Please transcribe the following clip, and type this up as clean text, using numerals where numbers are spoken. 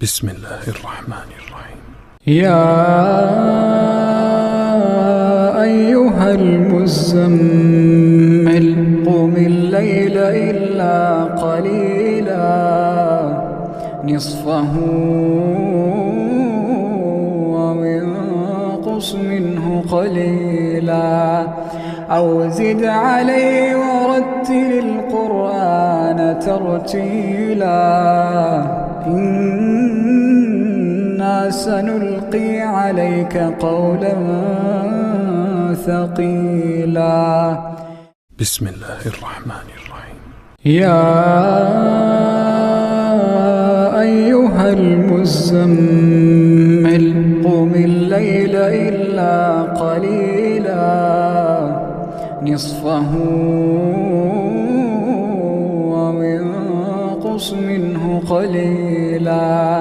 بسم الله الرحمن الرحيم. يا أيها المزمل قم الليل إلا قليلا نصفه وانقص منه قليلا أو زد عليه ورتل القرآن ترتيلا إنا سنلقي عليك قولا ثقيلا. بسم الله الرحمن الرحيم. يا أيها المزمل قم الليل إلا قليلا نصفه وانقص منه قليلا